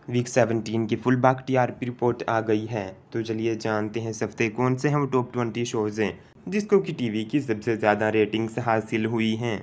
Week 17 की full बाग TRP report आ गई है। तो चलिए जानते हैं इस हफ्ते कौन से हम टॉप 20 शोज़ हैं जिसको कि टीवी की सबसे ज़्यादा रेटिंग्स हासिल हुई हैं।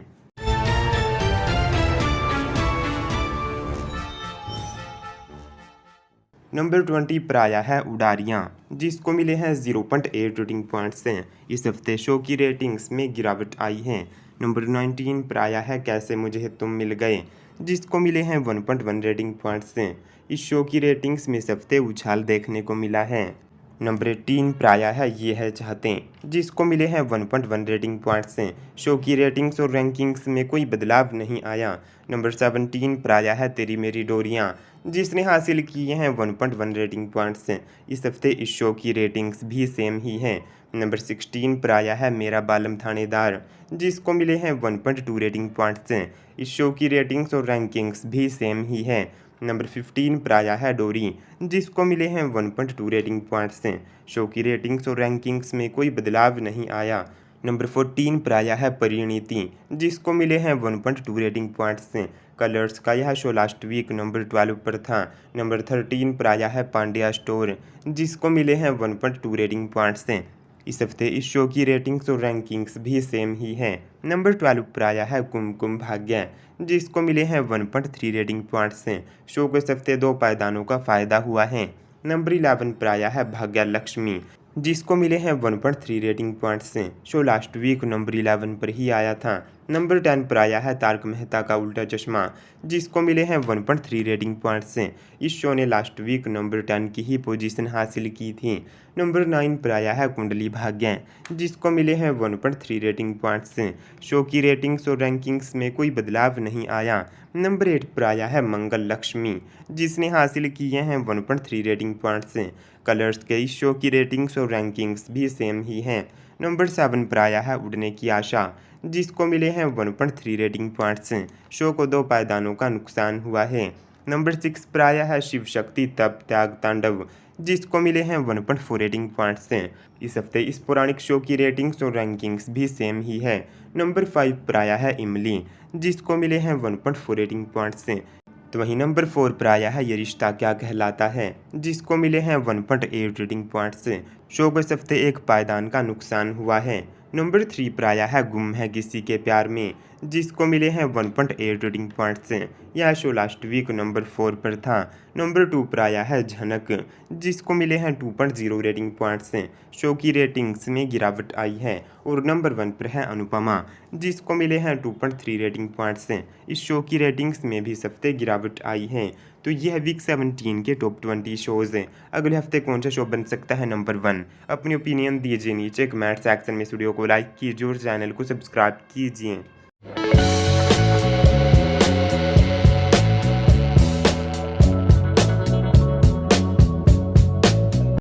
नंबर 20 पर आया है उड़ारियाँ, जिसको मिले हैं 0.8 रेटिंग पॉइंट्स हैं। इस हफ्ते शो की रेटिंग्स में गिरावट आई है। नंबर 19 पर आया है कैसे मुझे तुम मिल गए, जिसको मिले हैं 1.1 रेटिंग पॉइंट्स हैं। इस शो की रेटिंग्स में इस हफ्ते उछाल देखने को मिला है। नंबर 18 पर आया है ये है चाहते, जिसको मिले हैं 1.1 रेटिंग पॉइंट्स हैं। शो की रेटिंग्स और रैंकिंग्स में कोई बदलाव नहीं आया। नंबर 17 पर आया है तेरी मेरी डोरियाँ, जिसने हासिल किए हैं 1.1 रेटिंग पॉइंट्स हैं। इस हफ्ते इस शो की रेटिंग्स भी सेम ही हैं। नंबर 16 पर आया है मेरा बालम थानेदार, जिसको मिले हैं 1.2 रेटिंग पॉइंट्स हैं। इस शो की रेटिंग्स और रैंकिंग्स भी सेम ही है। नंबर 15 पर आया है डोरी, जिसको मिले हैं 1.2 रेटिंग पॉइंट्स हैं। शो की रेटिंग्स और रैंकिंग्स में कोई बदलाव नहीं आया। नंबर 14 पर आया है परिणीति, जिसको मिले हैं 1.2 रेटिंग पॉइंट्स हैं। कलर्स का यह शो लास्ट वीक नंबर 12 पर था। नंबर 13 पर आया है पांड्या स्टोर, जिसको मिले हैं 1.2 रेटिंग पॉइंट्स हैं। इस हफ्ते इस शो की रेटिंग्स और रैंकिंग्स भी सेम ही है। नंबर 12 पर आया है कुमकुम भाग्य, जिसको मिले हैं 1.3 रेटिंग पॉइंट्स हैं। शो को इस हफ्ते 2 पायदानों का फ़ायदा हुआ है। नंबर 11 पर आया है भाग्य लक्ष्मी, जिसको मिले हैं 1.3 रेटिंग पॉइंट्स हैं। शो लास्ट वीक नंबर 11 पर ही आया था। नंबर 10 पर आया है तारक मेहता का उल्टा चश्मा, जिसको मिले हैं 1.3 रेटिंग पॉइंट्स हैं। इस शो ने लास्ट वीक नंबर 10 की ही पोजीशन हासिल की थी। नंबर 9 पर आया है कुंडली भाग्य, जिसको मिले हैं 1.3 रेटिंग पॉइंट्स हैं। शो की रेटिंग्स और रैंकिंग्स में कोई बदलाव नहीं आया। नंबर 8 पर आया है मंगल लक्ष्मी, जिसने हासिल किए हैं 1.3 रेटिंग पॉइंट्स हैं। कलर्स के इस शो की रेटिंग्स और रैंकिंग्स भी सेम ही हैं। नंबर 7 पर आया है उड़ने की आशा, जिसको मिले हैं 1.3 रेटिंग पॉइंट्स हैं। शो को 2 पायदानों का नुकसान हुआ है। नंबर 6 पर आया है शिव शक्ति तप त्याग तांडव, जिसको मिले हैं 1.4 रेटिंग पॉइंट्स हैं। इस हफ्ते इस पौराणिक शो की रेटिंग्स और रैंकिंग्स भी सेम ही है। नंबर 5 पर आया है इमली, जिसको मिले हैं 1.4 रेटिंग पॉइंट्स हैं। तो वहीं नंबर 4 पर आया है ये रिश्ता क्या कहलाता है, जिसको मिले हैं 1.8 रेटिंग पॉइंट्स से। शो को इस हफ्ते 1 पायदान का नुकसान हुआ है। नंबर 3 पर आया है गुम है किसी के प्यार में, जिसको मिले हैं 1.8 रेटिंग पॉइंट्स से। यह शो लास्ट वीक नंबर 4 पर था। नंबर 2 पर आया है झनक, जिसको मिले हैं 2.0 रेटिंग पॉइंट्स से। शो की रेटिंग्स में गिरावट आई है। और नंबर 1 पर है अनुपमा, जिसको मिले हैं 2.3 रेटिंग पॉइंट्स हैं। इस शो की रेटिंग्स में भी इस हफ्ते गिरावट आई है। तो ये है वीक 17 के टॉप 20 शोज़ हैं। अगले हफ्ते कौन सा शो बन सकता है नंबर 1, अपनी ओपिनियन दीजिए नीचे कमेंट सेक्शन में। इस वीडियो को लाइक कीजिए और चैनल को सब्सक्राइब कीजिए।